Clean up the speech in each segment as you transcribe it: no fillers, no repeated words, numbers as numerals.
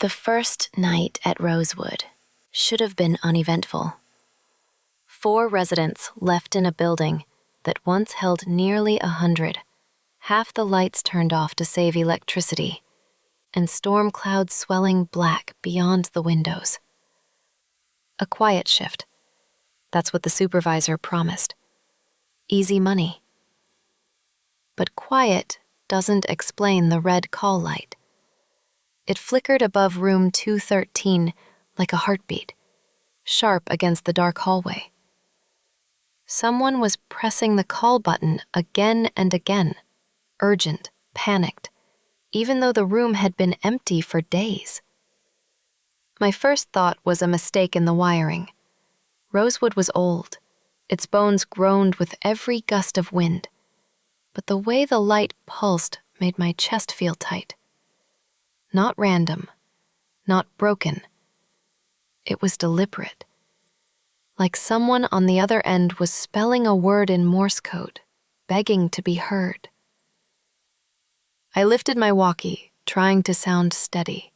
The first night at Rosewood should have been uneventful. 4 residents left in a building that once held nearly 100, half the lights turned off to save electricity, and storm clouds swelling black beyond the windows. A quiet shift. That's what the supervisor promised. Easy money. But quiet doesn't explain the red call light. It flickered above room 213 like a heartbeat, sharp against the dark hallway. Someone was pressing the call button again and again, urgent, panicked, even though the room had been empty for days. My first thought was a mistake in the wiring. Rosewood was old. Its bones groaned with every gust of wind, but the way the light pulsed made my chest feel tight. Not random, not broken. It was deliberate. Like someone on the other end was spelling a word in Morse code, begging to be heard. I lifted my walkie, trying to sound steady.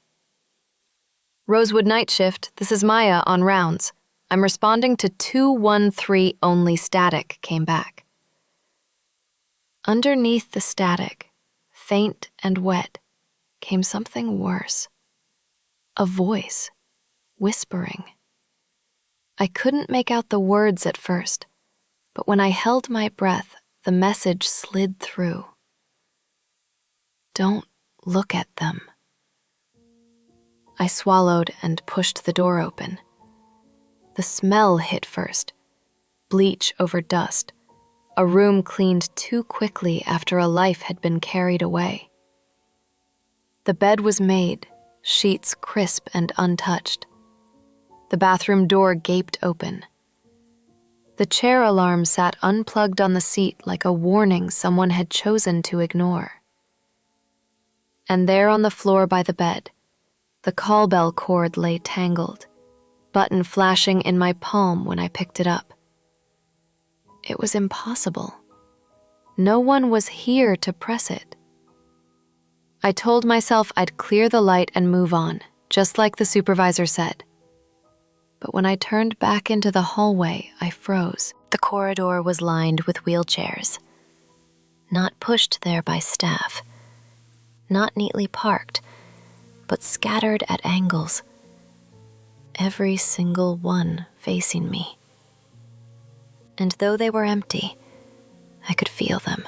Rosewood night shift, this is Maya on rounds. I'm responding to 213 only static came back. Underneath the static, faint and wet, came something worse. A voice, whispering. I couldn't make out the words at first, but when I held my breath, the message slid through. Don't look at them. I swallowed and pushed the door open. The smell hit first. Bleach over dust. A room cleaned too quickly after a life had been carried away. The bed was made, sheets crisp and untouched. The bathroom door gaped open. The chair alarm sat unplugged on the seat like a warning someone had chosen to ignore. And there on the floor by the bed, the call bell cord lay tangled, button flashing in my palm when I picked it up. It was impossible. No one was here to press it. I told myself I'd clear the light and move on, just like the supervisor said. But when I turned back into the hallway, I froze. The corridor was lined with wheelchairs, not pushed there by staff, not neatly parked, but scattered at angles, every single one facing me. And though they were empty, I could feel them.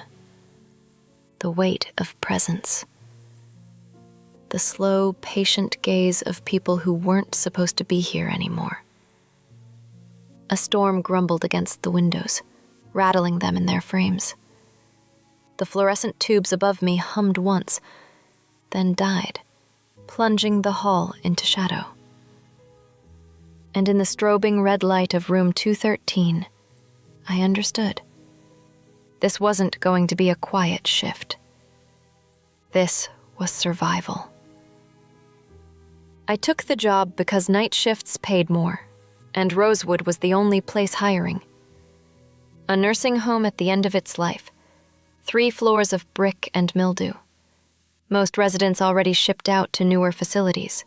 The weight of presence. The slow, patient gaze of people who weren't supposed to be here anymore. A storm grumbled against the windows, rattling them in their frames. The fluorescent tubes above me hummed once, then died, plunging the hall into shadow. And in the strobing red light of room 213, I understood. This wasn't going to be a quiet shift. This was survival. I took the job because night shifts paid more, and Rosewood was the only place hiring. A nursing home at the end of its life, 3 floors of brick and mildew. Most residents already shipped out to newer facilities.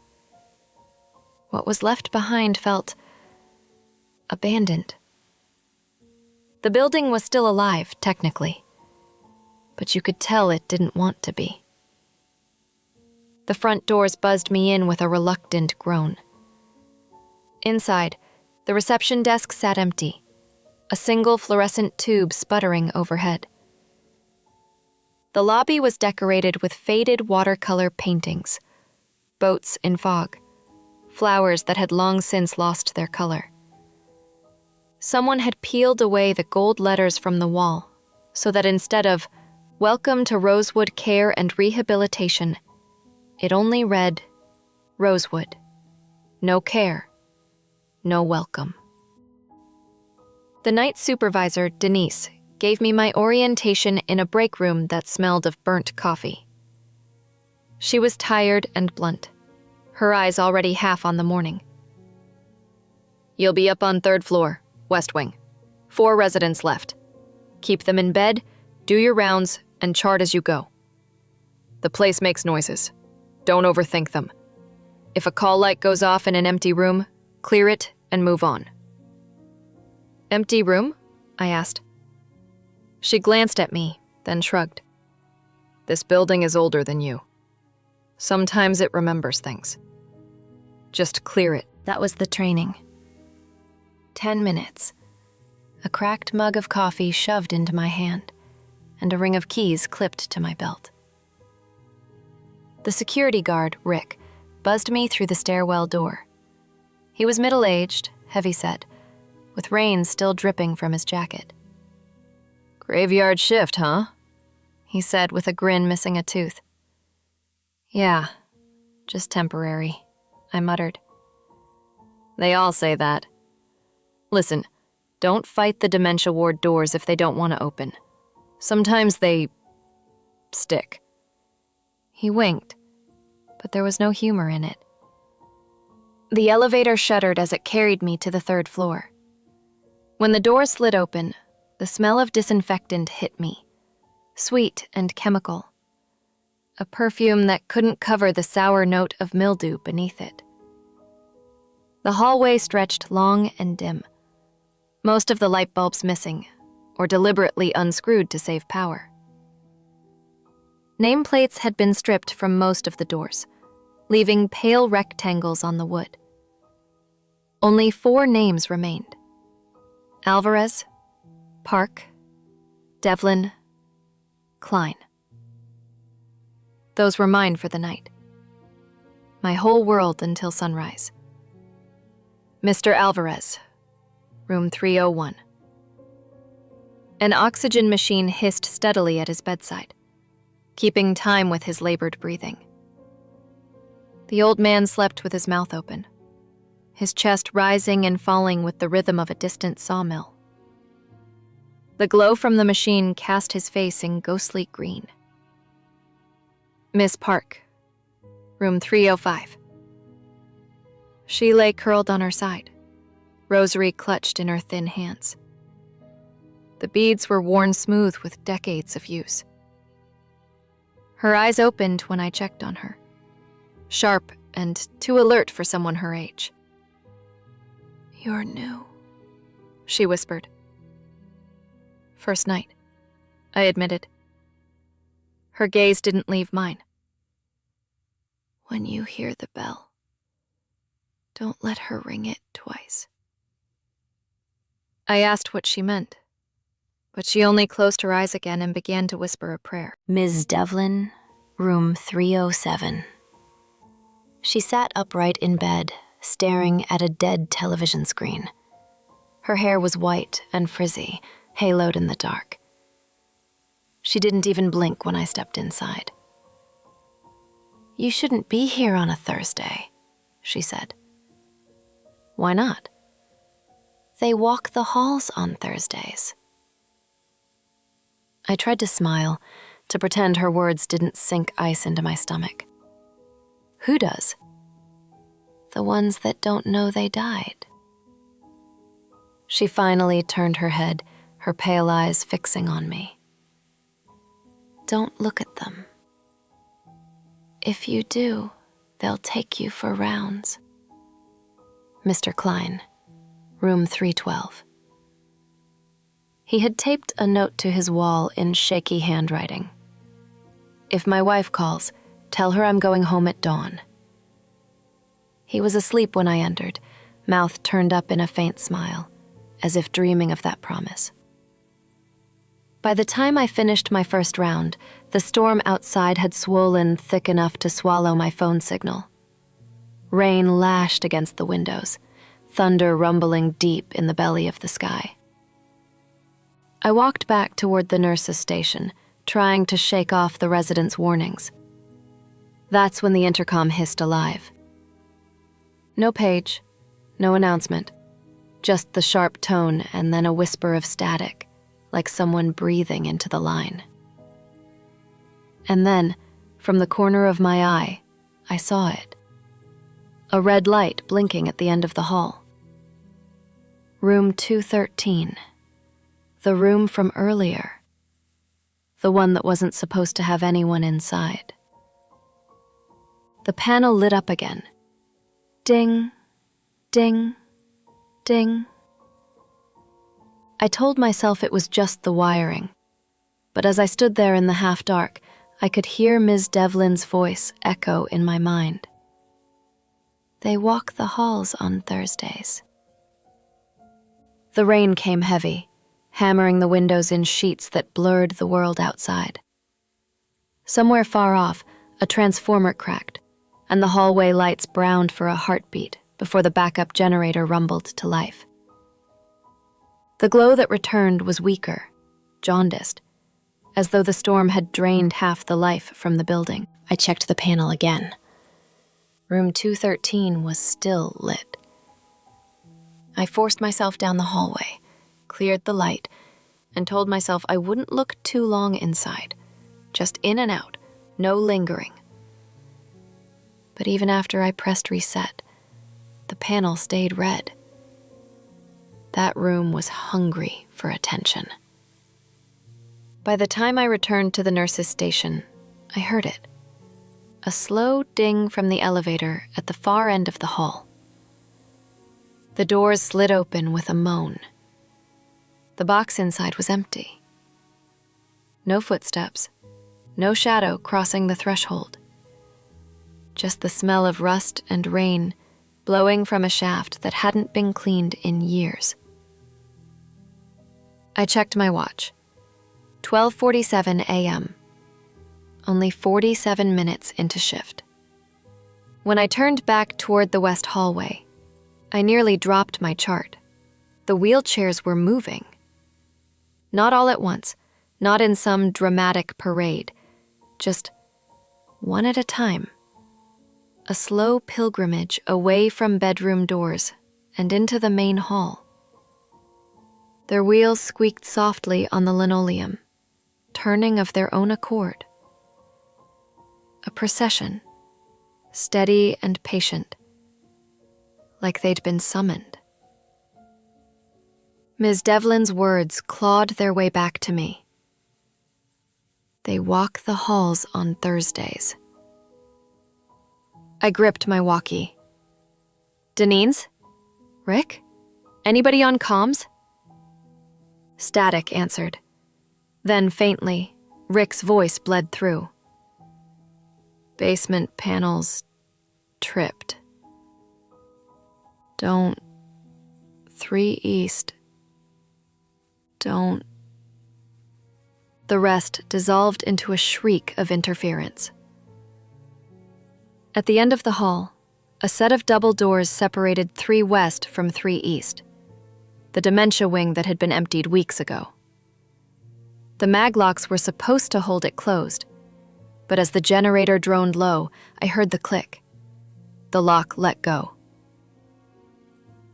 What was left behind felt abandoned. The building was still alive, technically, but you could tell it didn't want to be. The front doors buzzed me in with a reluctant groan. Inside, the reception desk sat empty, a single fluorescent tube sputtering overhead. The lobby was decorated with faded watercolor paintings, boats in fog, flowers that had long since lost their color. Someone had peeled away the gold letters from the wall so that instead of "Welcome to Rosewood Care and Rehabilitation," it only read, "Rosewood. No care. No welcome." The night supervisor, Denise, gave me my orientation in a break room that smelled of burnt coffee. She was tired and blunt, her eyes already half on the morning. "You'll be up on 3rd floor, West Wing. 4 residents left. Keep them in bed, do your rounds, and chart as you go. The place makes noises. Don't overthink them. If a call light goes off in an empty room, clear it and move on." "Empty room?" I asked. She glanced at me, then shrugged. "This building is older than you. Sometimes it remembers things. Just clear it." That was the training. 10 minutes. A cracked mug of coffee shoved into my hand, and a ring of keys clipped to my belt. The security guard, Rick, buzzed me through the stairwell door. He was middle-aged, heavy-set, with rain still dripping from his jacket. "Graveyard shift, huh?" he said with a grin missing a tooth. "Yeah, just temporary," I muttered. "They all say that. Listen, don't fight the dementia ward doors if they don't want to open. Sometimes they stick." He winked, but there was no humor in it. The elevator shuddered as it carried me to the 3rd floor. When the door slid open, the smell of disinfectant hit me, sweet and chemical, a perfume that couldn't cover the sour note of mildew beneath it. The hallway stretched long and dim, most of the light bulbs missing, or deliberately unscrewed to save power. Nameplates had been stripped from most of the doors, leaving pale rectangles on the wood. Only 4 names remained: Alvarez, Park, Devlin, Klein. Those were mine for the night. My whole world until sunrise. Mr. Alvarez, room 301. An oxygen machine hissed steadily at his bedside, keeping time with his labored breathing. The old man slept with his mouth open, his chest rising and falling with the rhythm of a distant sawmill. The glow from the machine cast his face in ghostly green. Miss Park, room 305. She lay curled on her side, rosary clutched in her thin hands. The beads were worn smooth with decades of use. Her eyes opened when I checked on her, sharp and too alert for someone her age. "You're new," she whispered. "First night," I admitted. Her gaze didn't leave mine. "When you hear the bell, don't let her ring it twice." I asked what she meant, but she only closed her eyes again and began to whisper a prayer. "Ms. Devlin, room 307. She sat upright in bed, staring at a dead television screen. Her hair was white and frizzy, haloed in the dark. She didn't even blink when I stepped inside. "You shouldn't be here on a Thursday," she said. "Why not?" "They walk the halls on Thursdays." I tried to smile, to pretend her words didn't sink ice into my stomach. "Who does?" "The ones that don't know they died." She finally turned her head, her pale eyes fixing on me. "Don't look at them. If you do, they'll take you for rounds." Mr. Klein, room 312. He had taped a note to his wall in shaky handwriting. "If my wife calls, tell her I'm going home at dawn." He was asleep when I entered, mouth turned up in a faint smile, as if dreaming of that promise. By the time I finished my first round, the storm outside had swollen thick enough to swallow my phone signal. Rain lashed against the windows, thunder rumbling deep in the belly of the sky. I walked back toward the nurse's station, trying to shake off the residents' warnings. That's when the intercom hissed alive. No page, no announcement, just the sharp tone and then a whisper of static, like someone breathing into the line. And then, from the corner of my eye, I saw it. A red light blinking at the end of the hall. Room 213. The room from earlier. The one that wasn't supposed to have anyone inside. The panel lit up again, Ding, ding, ding. I told myself it was just the wiring, but as I stood there in the half-dark, I could hear Ms. Devlin's voice echo in my mind. They walk the halls on Thursdays. The rain came heavy, hammering the windows in sheets that blurred the world outside. Somewhere far off, a transformer cracked, and the hallway lights browned for a heartbeat before the backup generator rumbled to life. The glow that returned was weaker, jaundiced, as though the storm had drained half the life from the building. I checked the panel again. Room 213 was still lit. I forced myself down the hallway, cleared the light, and told myself I wouldn't look too long inside. Just in and out, no lingering. But even after I pressed reset, the panel stayed red. That room was hungry for attention. By the time I returned to the nurse's station, I heard it. A slow ding from the elevator at the far end of the hall. The doors slid open with a moan. The box inside was empty. No footsteps, no shadow crossing the threshold. Just the smell of rust and rain blowing from a shaft that hadn't been cleaned in years. I checked my watch. 12:47 a.m. Only 47 minutes into shift. When I turned back toward the west hallway, I nearly dropped my chart. The wheelchairs were moving. Not all at once, not in some dramatic parade, just one at a time. A slow pilgrimage away from bedroom doors and into the main hall. Their wheels squeaked softly on the linoleum, turning of their own accord. A procession, steady and patient, like they'd been summoned. Ms. Devlin's words clawed their way back to me. They walk the halls on Thursdays. I gripped my walkie. Deneen's? Rick? Anybody on comms? Static answered. Then faintly, Rick's voice bled through. Basement panels tripped. Don't. 3 East. Don't. The rest dissolved into a shriek of interference. At the end of the hall, a set of double doors separated 3 West from 3 East, the dementia wing that had been emptied weeks ago. The maglocks were supposed to hold it closed, but as the generator droned low, I heard the click. The lock let go.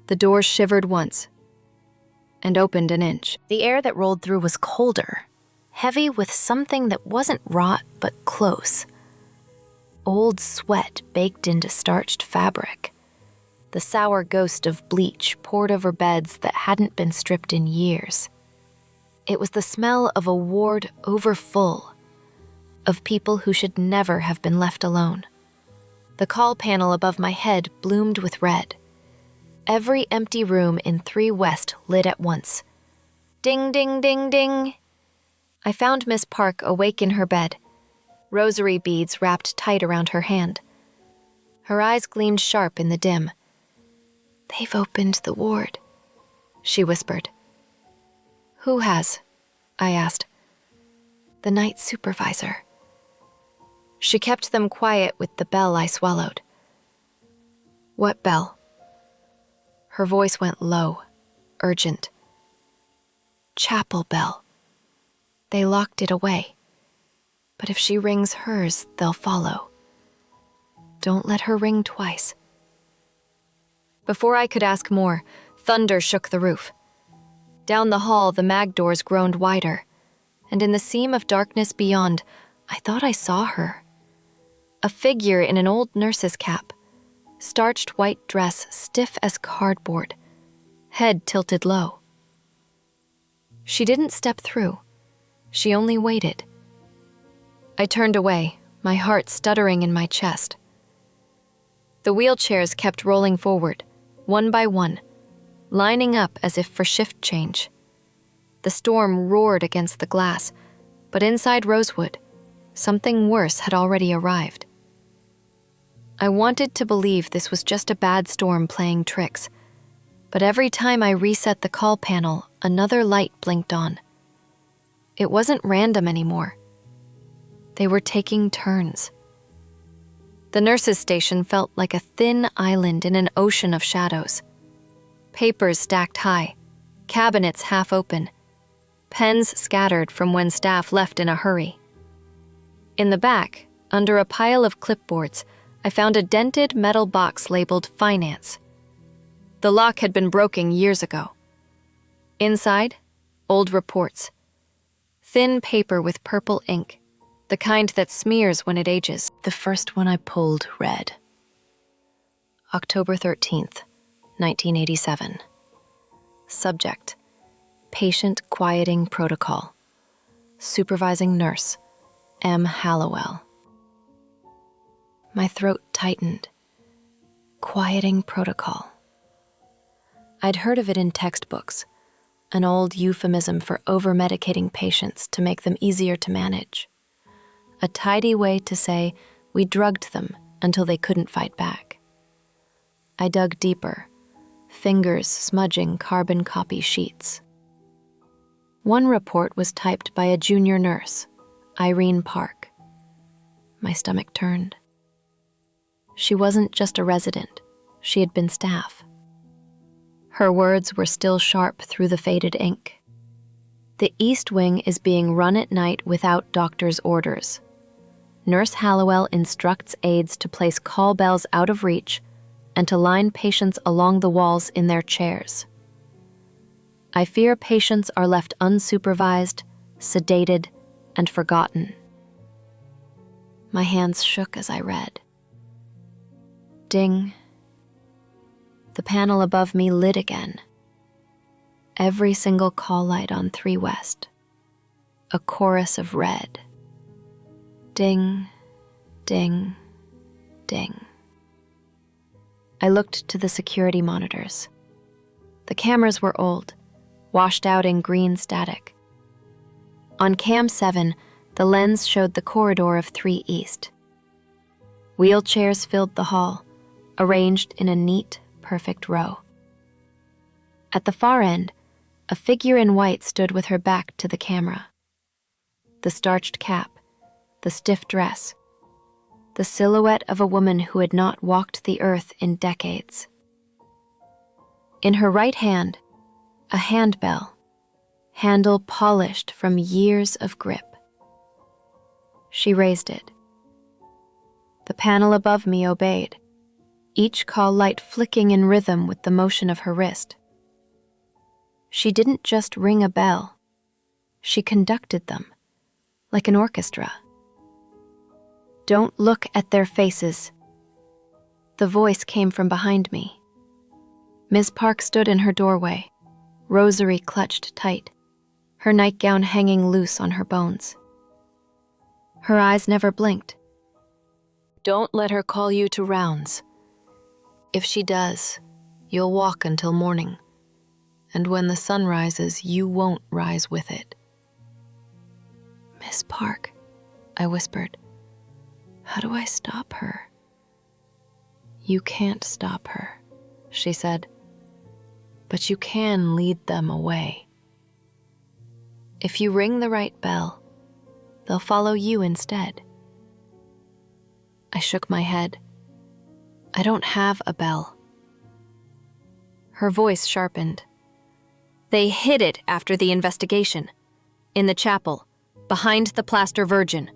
The door shivered once and opened an inch. The air that rolled through was colder, heavy with something that wasn't rot but close. Old sweat baked into starched fabric. The sour ghost of bleach poured over beds that hadn't been stripped in years. It was the smell of a ward overfull, of people who should never have been left alone. The call panel above my head bloomed with red. Every empty room in 3 West lit at once. Ding, ding, ding, ding. I found Miss Park awake in her bed, rosary beads wrapped tight around her hand. Her eyes gleamed sharp in the dim. "They've opened the ward," she whispered. "Who has?" I asked. "The night supervisor." She kept them quiet with the bell I swallowed. "What bell?" Her voice went low, urgent. "Chapel bell. They locked it away. But if she rings hers, they'll follow. Don't let her ring twice." Before I could ask more, thunder shook the roof. Down the hall, the mag doors groaned wider, and in the seam of darkness beyond, I thought I saw her. A figure in an old nurse's cap, starched white dress stiff as cardboard, head tilted low. She didn't step through. She only waited. I turned away, my heart stuttering in my chest. The wheelchairs kept rolling forward, one by one, lining up as if for shift change. The storm roared against the glass, but inside Rosewood, something worse had already arrived. I wanted to believe this was just a bad storm playing tricks, but every time I reset the call panel, another light blinked on. It wasn't random anymore. They were taking turns. The nurses' station felt like a thin island in an ocean of shadows. Papers stacked high, cabinets half open, pens scattered from when staff left in a hurry. In the back, under a pile of clipboards, I found a dented metal box labeled Finance. The lock had been broken years ago. Inside, old reports. Thin paper with purple ink, the kind that smears when it ages. The first one I pulled read, October 13th, 1987. Subject, Patient Quieting Protocol. Supervising Nurse, M. Hallowell. My throat tightened. Quieting Protocol. I'd heard of it in textbooks, an old euphemism for over-medicating patients to make them easier to manage. A tidy way to say we drugged them until they couldn't fight back. I dug deeper, fingers smudging carbon copy sheets. One report was typed by a junior nurse, Irene Park. My stomach turned. She wasn't just a resident, she had been staff. Her words were still sharp through the faded ink. The East Wing is being run at night without doctor's orders. Nurse Hallowell instructs aides to place call bells out of reach and to line patients along the walls in their chairs. I fear patients are left unsupervised, sedated, and forgotten. My hands shook as I read. Ding. The panel above me lit again. Every single call light on 3 West. A chorus of red. Ding, ding, ding. I looked to the security monitors. The cameras were old, washed out in green static. On Cam 7, the lens showed the corridor of 3 East. Wheelchairs filled the hall, arranged in a neat, perfect row. At the far end, a figure in white stood with her back to the camera. The starched cap, the stiff dress, the silhouette of a woman who had not walked the earth in decades. In her right hand, a handbell, handle polished from years of grip. She raised it. The panel above me obeyed, each call light flicking in rhythm with the motion of her wrist. She didn't just ring a bell. She conducted them, like an orchestra. Don't look at their faces. The voice came from behind me. Ms. Park stood in her doorway, rosary clutched tight, her nightgown hanging loose on her bones. Her eyes never blinked. Don't let her call you to rounds. If she does, you'll walk until morning, and when the sun rises, you won't rise with it. Miss Park, I whispered. How do I stop her? You can't stop her, she said, but you can lead them away. If you ring the right bell, they'll follow you instead. I shook my head. I don't have a bell. Her voice sharpened. They hid it after the investigation. In the chapel, behind the plaster virgin.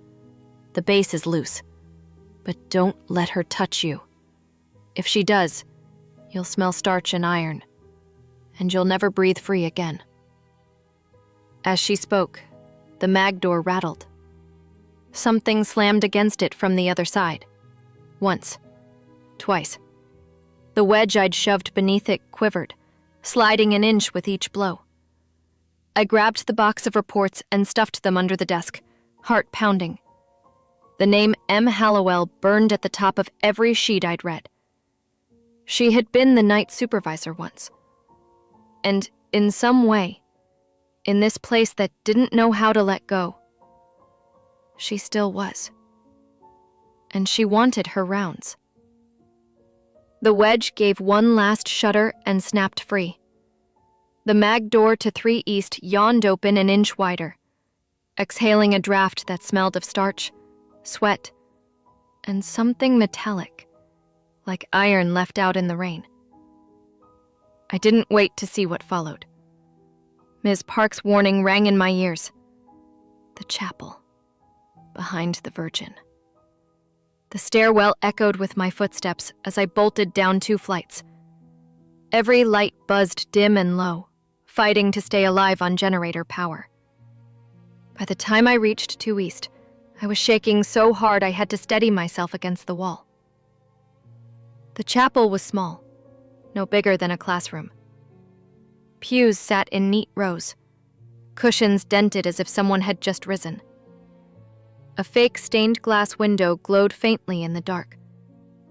The base is loose. But don't let her touch you. If she does, you'll smell starch and iron, and you'll never breathe free again. As she spoke, the mag door rattled. Something slammed against it from the other side. Once. Twice. The wedge I'd shoved beneath it quivered, sliding an inch with each blow. I grabbed the box of reports and stuffed them under the desk, heart pounding. The name M. Hallowell burned at the top of every sheet I'd read. She had been the night supervisor once. And in some way, in this place that didn't know how to let go, she still was. And she wanted her rounds. The wedge gave one last shudder and snapped free. The mag door to 3 East yawned open an inch wider, exhaling a draft that smelled of starch, sweat, and something metallic, like iron left out in the rain. I didn't wait to see what followed. Ms. Park's warning rang in my ears. The chapel, behind the Virgin. The stairwell echoed with my footsteps as I bolted down 2 flights. Every light buzzed dim and low, fighting to stay alive on generator power. By the time I reached 2 East, I was shaking so hard I had to steady myself against the wall. The chapel was small, no bigger than a classroom. Pews sat in neat rows, cushions dented as if someone had just risen. A fake stained glass window glowed faintly in the dark,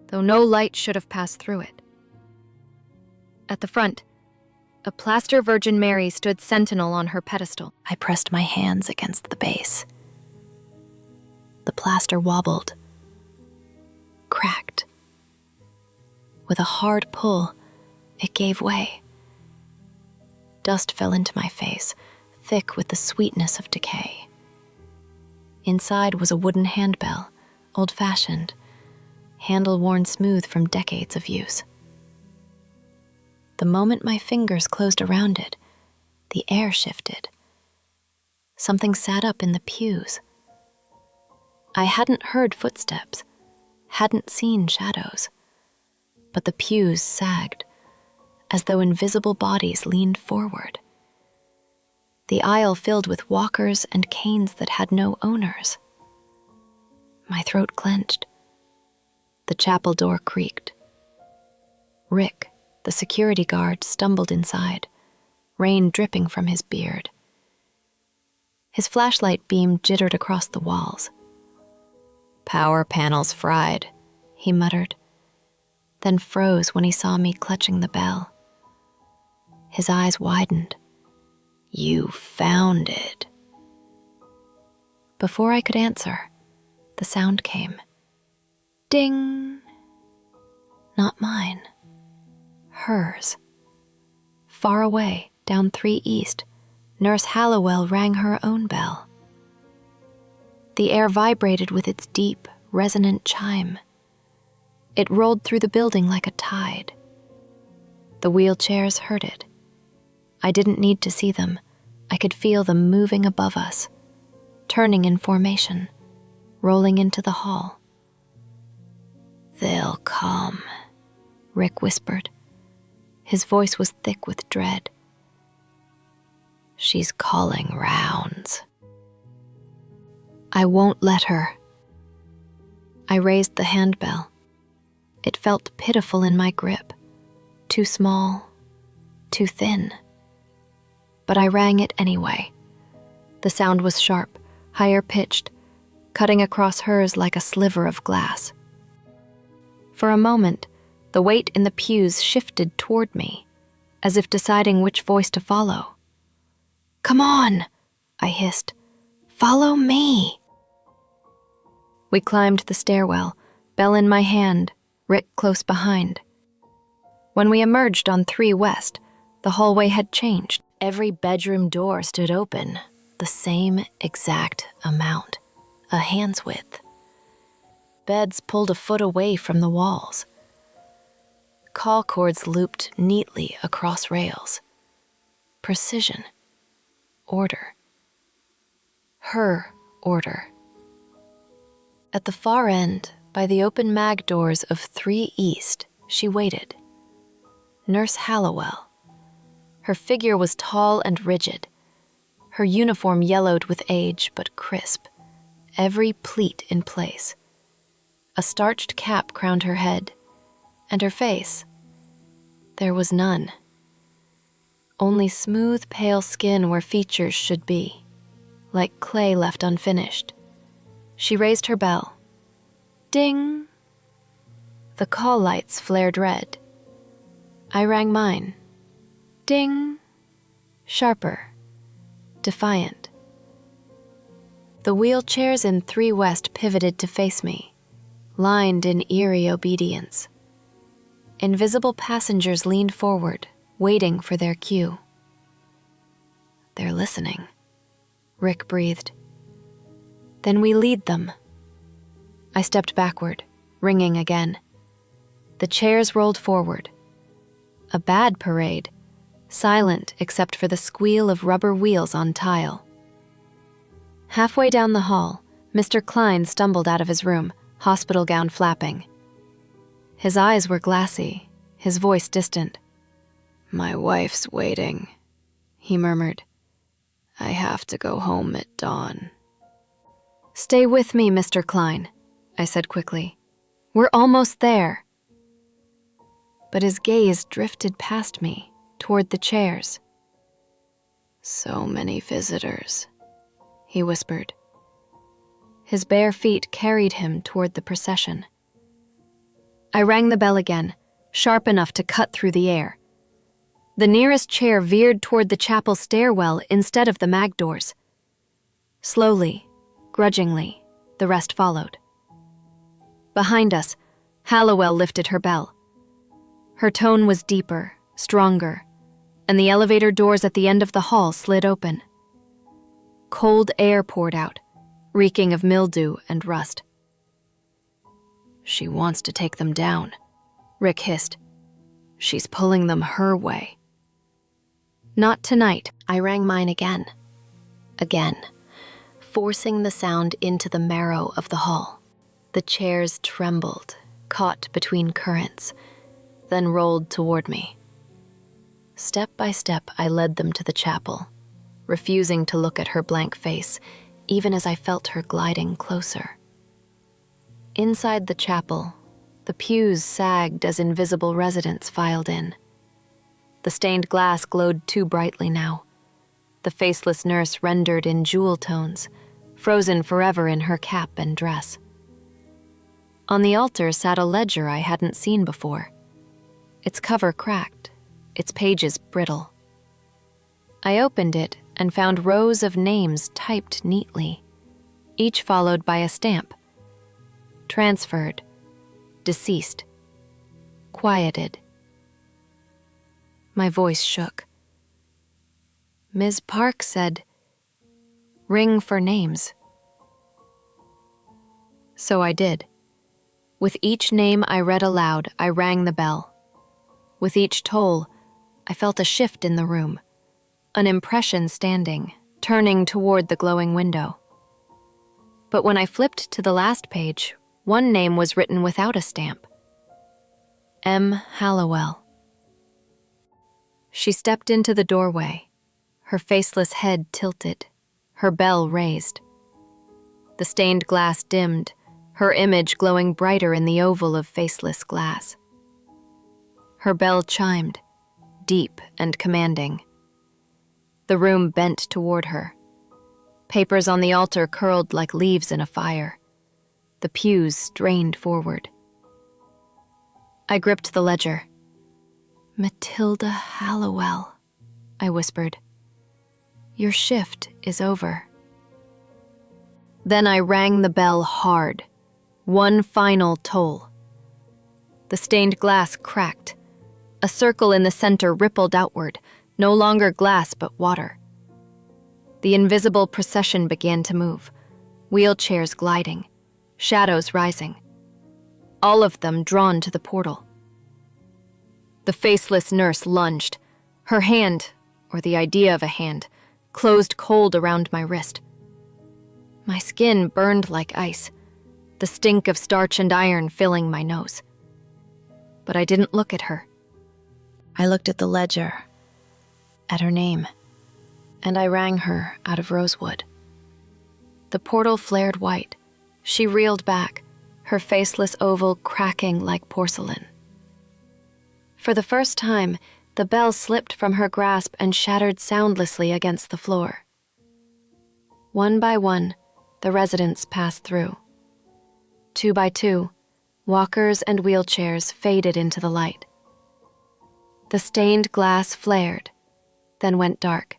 though no light should have passed through it. At the front, a plaster Virgin Mary stood sentinel on her pedestal. I pressed my hands against the base. The plaster wobbled, cracked. With a hard pull, it gave way. Dust fell into my face, thick with the sweetness of decay. Inside was a wooden handbell, old-fashioned, handle worn smooth from decades of use. The moment my fingers closed around it, the air shifted. Something sat up in the pews. I hadn't heard footsteps, hadn't seen shadows, but the pews sagged, as though invisible bodies leaned forward. The aisle filled with walkers and canes that had no owners. My throat clenched. The chapel door creaked. Rick, the security guard, stumbled inside, rain dripping from his beard. His flashlight beam jittered across the walls. "Power panels fried," he muttered, then froze when he saw me clutching the bell. His eyes widened. "You found it." Before I could answer, the sound came. Ding! Not mine. Hers. Far away, down 3 East, Nurse Hallowell rang her own bell. The air vibrated with its deep, resonant chime. It rolled through the building like a tide. The wheelchairs heard it. I didn't need to see them. I could feel them moving above us, turning in formation, rolling into the hall. "They'll come," Rick whispered. His voice was thick with dread. "She's calling rounds." "I won't let her." I raised the handbell. It felt pitiful in my grip, too small, too thin. But I rang it anyway. The sound was sharp, higher-pitched, cutting across hers like a sliver of glass. For a moment, the weight in the pews shifted toward me, as if deciding which voice to follow. "Come on," I hissed. "Follow me." We climbed the stairwell, bell in my hand, Rick close behind. When we emerged on 3 West, the hallway had changed. Every bedroom door stood open, the same exact amount, a hand's width. Beds pulled a foot away from the walls. Call cords looped neatly across rails. Precision. Order. Her order. At the far end, by the open mag doors of 3 East, she waited. Nurse Hallowell. Her figure was tall and rigid. Her uniform yellowed with age, but crisp, every pleat in place. A starched cap crowned her head, and her face. There was none. Only smooth, pale skin where features should be, like clay left unfinished. She raised her bell. Ding! The call lights flared red. I rang mine. Ding. Sharper. Defiant. The wheelchairs in 3 West pivoted to face me, lined in eerie obedience. Invisible passengers leaned forward, waiting for their cue. They're listening, Rick breathed. Then we lead them. I stepped backward, ringing again. The chairs rolled forward. A bad parade, silent except for the squeal of rubber wheels on tile. Halfway down the hall, Mr. Klein stumbled out of his room, hospital gown flapping. His eyes were glassy, his voice distant. "My wife's waiting," he murmured. "I have to go home at dawn." "Stay with me, Mr. Klein," I said quickly. "We're almost there." But his gaze drifted past me, toward the chairs. "So many visitors," he whispered. His bare feet carried him toward the procession. I rang the bell again, sharp enough to cut through the air. The nearest chair veered toward the chapel stairwell instead of the mag doors. Slowly, grudgingly, the rest followed. Behind us, Hallowell lifted her bell. Her tone was deeper, stronger, and the elevator doors at the end of the hall slid open. Cold air poured out, reeking of mildew and rust. "She wants to take them down," Rick hissed. "She's pulling them her way." "Not tonight." I rang mine again. Again, forcing the sound into the marrow of the hall. The chairs trembled, caught between currents, then rolled toward me. Step by step, I led them to the chapel, refusing to look at her blank face, even as I felt her gliding closer. Inside the chapel, the pews sagged as invisible residents filed in. The stained glass glowed too brightly now, the faceless nurse rendered in jewel tones, frozen forever in her cap and dress. On the altar sat a ledger I hadn't seen before, its cover cracked, its pages brittle. I opened it and found rows of names typed neatly, each followed by a stamp. Transferred, deceased, quieted. My voice shook. Ms. Park said, "Ring for names." So I did. With each name I read aloud, I rang the bell. With each toll, I felt a shift in the room, an impression standing, turning toward the glowing window. But when I flipped to the last page, one name was written without a stamp. M. Hallowell. She stepped into the doorway, her faceless head tilted, her bell raised. The stained glass dimmed, her image glowing brighter in the oval of faceless glass. Her bell chimed, deep and commanding. The room bent toward her. Papers on the altar curled like leaves in a fire. The pews strained forward. I gripped the ledger. "Matilda Hallowell," I whispered. "Your shift is over." Then I rang the bell hard, one final toll. The stained glass cracked. A circle in the center rippled outward, no longer glass but water. The invisible procession began to move, wheelchairs gliding, shadows rising, all of them drawn to the portal. The faceless nurse lunged. Her hand, or the idea of a hand, closed cold around my wrist. My skin burned like ice, the stink of starch and iron filling my nose. But I didn't look at her. I looked at the ledger, at her name, and I rang her out of Rosewood. The portal flared white. She reeled back, her faceless oval cracking like porcelain. For the first time, the bell slipped from her grasp and shattered soundlessly against the floor. One by one, the residents passed through. 2 by 2, walkers and wheelchairs faded into the light. The stained glass flared, then went dark,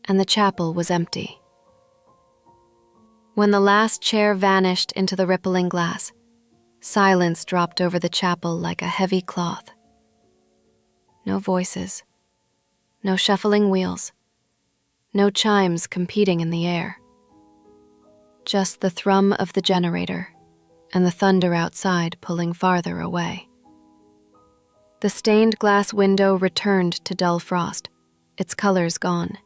and the chapel was empty. When the last chair vanished into the rippling glass, silence dropped over the chapel like a heavy cloth. No voices, no shuffling wheels, no chimes competing in the air. Just the thrum of the generator and the thunder outside pulling farther away. The stained glass window returned to dull frost, its colors gone.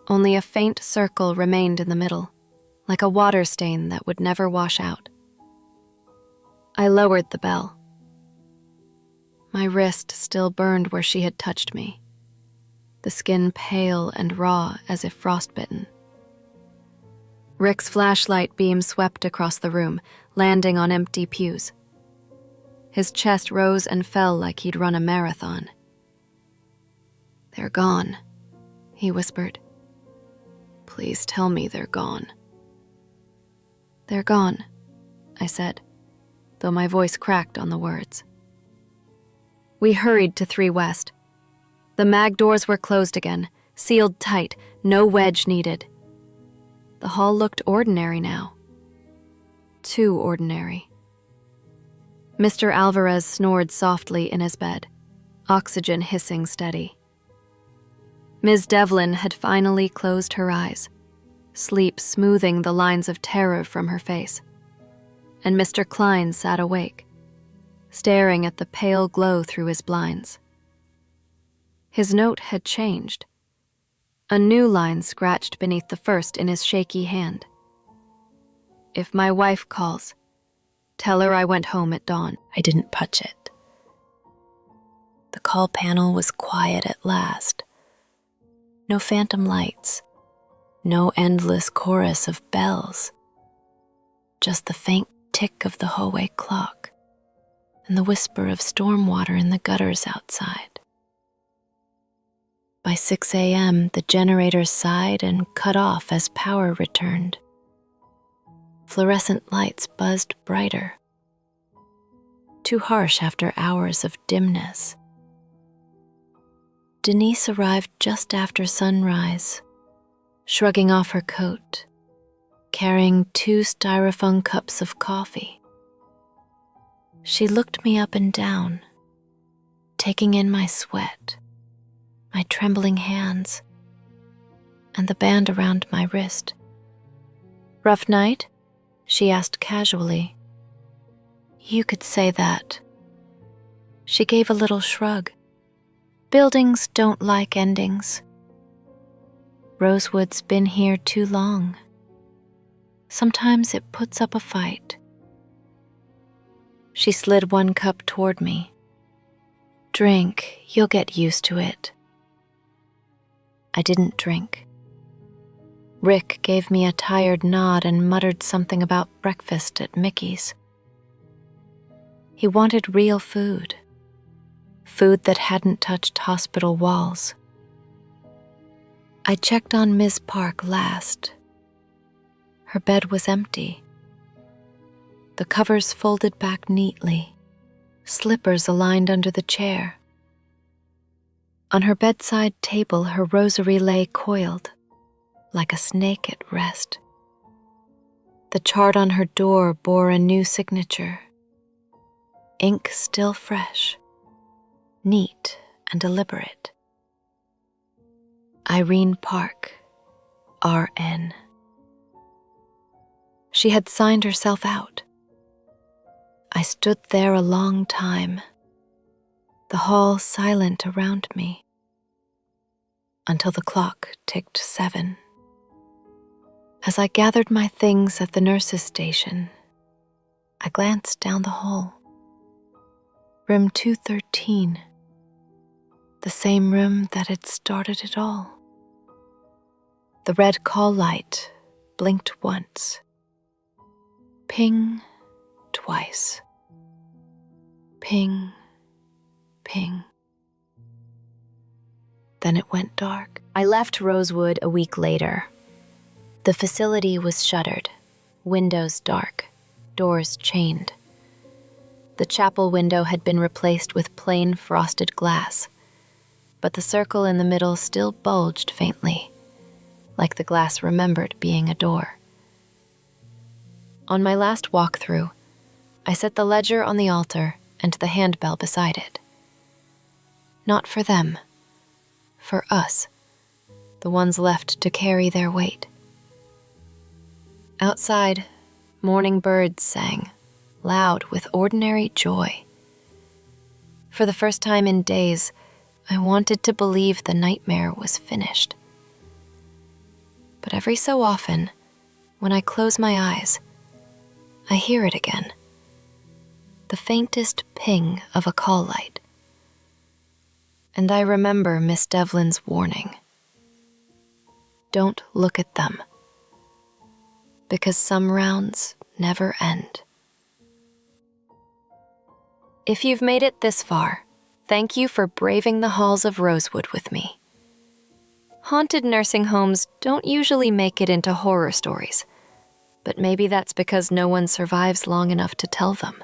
Only a faint circle remained in the middle, like a water stain that would never wash out. I lowered the bell. My wrist still burned where she had touched me, the skin pale and raw as if frostbitten. Rick's flashlight beam swept across the room, landing on empty pews. His chest rose and fell like he'd run a marathon. "They're gone," he whispered. "Please tell me they're gone." "They're gone," I said, though my voice cracked on the words. We hurried to 3 West. The mag doors were closed again, sealed tight, no wedge needed. The hall looked ordinary now. Too ordinary. Mr. Alvarez snored softly in his bed, oxygen hissing steady. Ms. Devlin had finally closed her eyes, sleep smoothing the lines of terror from her face. And Mr. Klein sat awake, staring at the pale glow through his blinds. His note had changed. A new line scratched beneath the first in his shaky hand. "If my wife calls, tell her I went home at dawn." I didn't touch it. The call panel was quiet at last. No phantom lights, no endless chorus of bells. Just the faint tick of the hallway clock and the whisper of storm water in the gutters outside. By 6 a.m., the generator sighed and cut off as power returned. Fluorescent lights buzzed brighter, too harsh after hours of dimness. Denise arrived just after sunrise, shrugging off her coat, carrying 2 styrofoam cups of coffee. She looked me up and down, taking in my sweat, my trembling hands, and the band around my wrist. "Rough night?" she asked casually. "You could say that." She gave a little shrug. "Buildings don't like endings. Rosewood's been here too long. Sometimes it puts up a fight." She slid 1 cup toward me. "Drink, you'll get used to it." I didn't drink. Rick gave me a tired nod and muttered something about breakfast at Mickey's. He wanted real food that hadn't touched hospital walls. I checked on Ms. Park last. Her bed was empty. The covers folded back neatly, slippers aligned under the chair. On her bedside table, her rosary lay coiled, like a snake at rest. The chart on her door bore a new signature. Ink still fresh, neat and deliberate. Irene Park, RN. She had signed herself out. I stood there a long time, the hall silent around me, until the clock ticked 7. As I gathered my things at the nurse's station, I glanced down the hall. Room 213, the same room that had started it all. The red call light blinked once. Ping twice. Ping, ping. Then it went dark. I left Rosewood a week later. The facility was shuttered, windows dark, doors chained. The chapel window had been replaced with plain frosted glass, but the circle in the middle still bulged faintly, like the glass remembered being a door. On my last walk-through, I set the ledger on the altar and the handbell beside it. Not for them, for us, the ones left to carry their weight. Outside, morning birds sang, loud with ordinary joy. For the first time in days, I wanted to believe the nightmare was finished. But every so often, when I close my eyes, I hear it again. The faintest ping of a call light. And I remember Miss Devlin's warning. Don't look at them, because some rounds never end. If you've made it this far, thank you for braving the halls of Rosewood with me. Haunted nursing homes don't usually make it into horror stories, but maybe that's because no one survives long enough to tell them.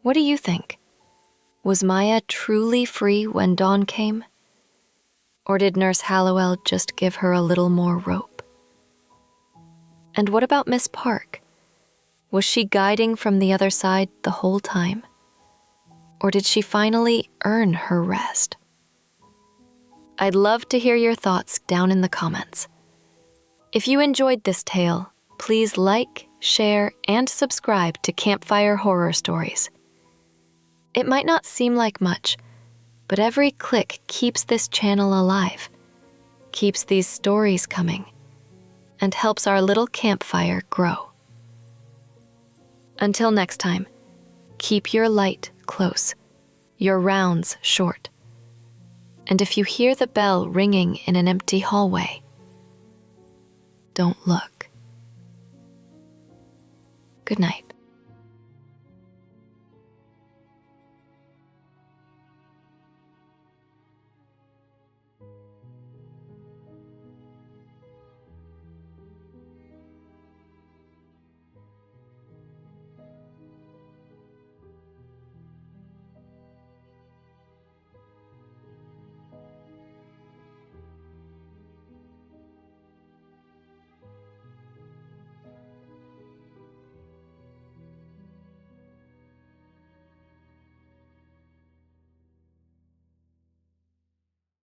What do you think? Was Maya truly free when dawn came? Or did Nurse Hallowell just give her a little more rope? And what about Miss Park? Was she guiding from the other side the whole time? Or did she finally earn her rest? I'd love to hear your thoughts down in the comments. If you enjoyed this tale, please like, share, and subscribe to Campfire Horror Stories. It might not seem like much, but every click keeps this channel alive, keeps these stories coming, and helps our little campfire grow. Until next time, keep your light close, your rounds short. And if you hear the bell ringing in an empty hallway, don't look. Good night.